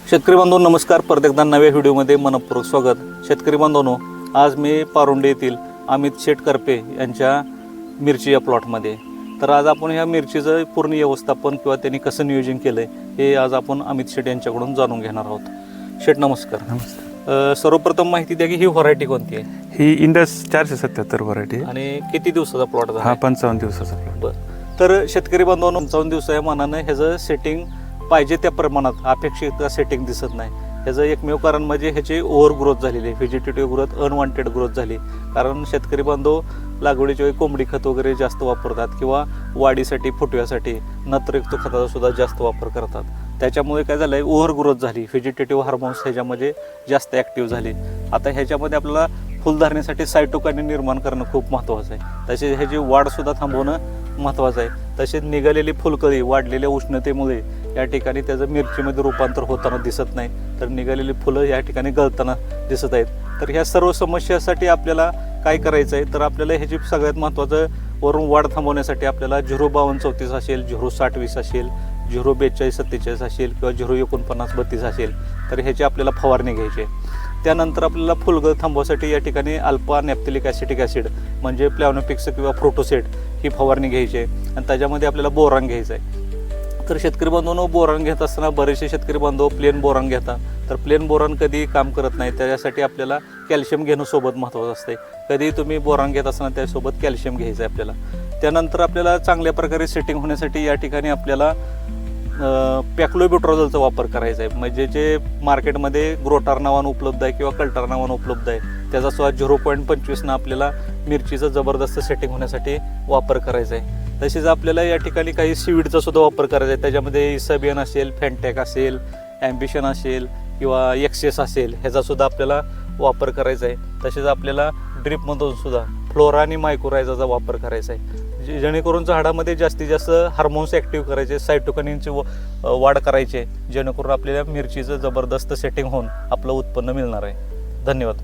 शेतकरी बांधवांनो नमस्कार. परत एकदा नव्या व्हिडिओमध्ये मनपूर्वक स्वागत. शेतकरी बांधवांनो, आज मी पारुंडे येथील अमित शेठ करपे यांच्या मिरची या प्लॉटमध्ये. तर आज आपण ह्या मिरचीचं पूर्ण व्यवस्थापन किंवा त्यांनी कसं नियोजन केलं आहे हे आज आपण अमित शेठ यांच्याकडून जाणून घेणार आहोत. शेठ नमस्कार. नमस्कार. सर्वप्रथम माहिती द्या की ही व्हरायटी कोणती आहे? ही इंडस 477 व्हरायटी आणि किती दिवसाचा प्लॉट हा 55 दिवसाचा प्लॉट. बरं, तर शेतकरी बांधवांनो 55 दिवस या मानानं ह्याचं सेटिंग पाहिजे त्या प्रमाणात अपेक्षित सेटिंग दिसत नाही. ह्याचं एकमेव कारण म्हणजे ह्याची ओव्हर ग्रोथ झालेली आहे, व्हेजिटेटिव्ह ग्रोथ, अनवॉन्टेड ग्रोथ झाली. कारण शेतकरी बांधव लागवडीच्या वेळी कोंबडी खत वगैरे जास्त वापरतात किंवा वाढीसाठी फुटव्यासाठी नत्रयुक्त खताचा सुद्धा जास्त वापर करतात. त्याच्यामुळे काय झालं आहे, ओव्हर ग्रोथ झाली, व्हेजिटेटिव्ह हार्मोन्स ह्याच्यामध्ये जास्त ॲक्टिव्ह झाली. आता ह्याच्यामध्ये आपल्याला फुलधारणेसाठी सायटोकायनिन निर्माण करणं खूप महत्त्वाचं आहे. तसेच ह्याची वाढसुद्धा थांबवणं महत्त्वाचं आहे. तसेच निघालेली फुलकळी वाढलेल्या उष्णतेमुळे या ठिकाणी त्याचं मिरचीमध्ये रूपांतर होताना दिसत नाही, तर निघालेली फुलं या ठिकाणी गळताना दिसत आहेत. तर ह्या सर्व समस्यासाठी आपल्याला काय करायचं आहे, तर आपल्याला ह्याची सगळ्यात महत्त्वाचं वरून वाढ थांबवण्यासाठी आपल्याला 05234 असेल, 06020 असेल, 04247 असेल किंवा 04932 असेल, तर ह्याची आपल्याला फवारणी घ्यायची आहे. त्यानंतर आपल्याला फुलगळ थांबवासाठी या ठिकाणी अल्फा नॅप्थेलिक ॲसिटिक ॲसिड म्हणजे प्लॅव्हनोपिक्स किंवा फ्रोटोसेट ही फवारणी घ्यायची आहे. आणि त्याच्यामध्ये आपल्याला बोरान घ्यायचं आहे. तर शेतकरी बांधवांनो, बोरान घेत असताना बरेचसे शेतकरी बांधव प्लेन बोरान घेतात. तर प्लेन बोरान कधी काम करत नाही, त्याच्यासाठी आपल्याला कॅल्शियम घेणं सोबत महत्त्वाचं असते. कधी तुम्ही बोरान घेत असताना त्यासोबत कॅल्शियम घ्यायचं आहे आपल्याला. त्यानंतर आपल्याला चांगल्या प्रकारे सेटिंग होण्यासाठी या ठिकाणी आपल्याला पॅक्लोब्युट्राझोलचा वापर करायचा आहे. म्हणजे जे मार्केटमध्ये ग्रोटार नावानं उपलब्ध आहे किंवा कल्टार नावानं उपलब्ध आहे त्याचा सुद्धा 0.25 आपल्याला मिरचीचं जबरदस्त सेटिंग होण्यासाठी वापर करायचा आहे. तसेच आपल्याला या ठिकाणी काही सीवीडचा सुद्धा वापर करायचा आहे. त्याच्यामध्ये इसाबियन असेल, फॅन्टॅक असेल, ॲम्बिशन असेल किंवा एक्सेस असेल, ह्याचा सुद्धा आपल्याला वापर करायचा आहे. तसेच आपल्याला ड्रिपमधून सुद्धा फ्लोरा आणि मायक्रोरायझाचा वापर करायचा आहे, जेणेकरून झाडामध्ये जास्तीत जास्त हार्मोन्स ॲक्टिव्ह करायचे, सायटोकायनिनची वाढ करायची, जेणेकरून आपल्याला मिरचीचं जबरदस्त सेटिंग होऊन आपलं उत्पन्न मिळणार आहे. धन्यवाद.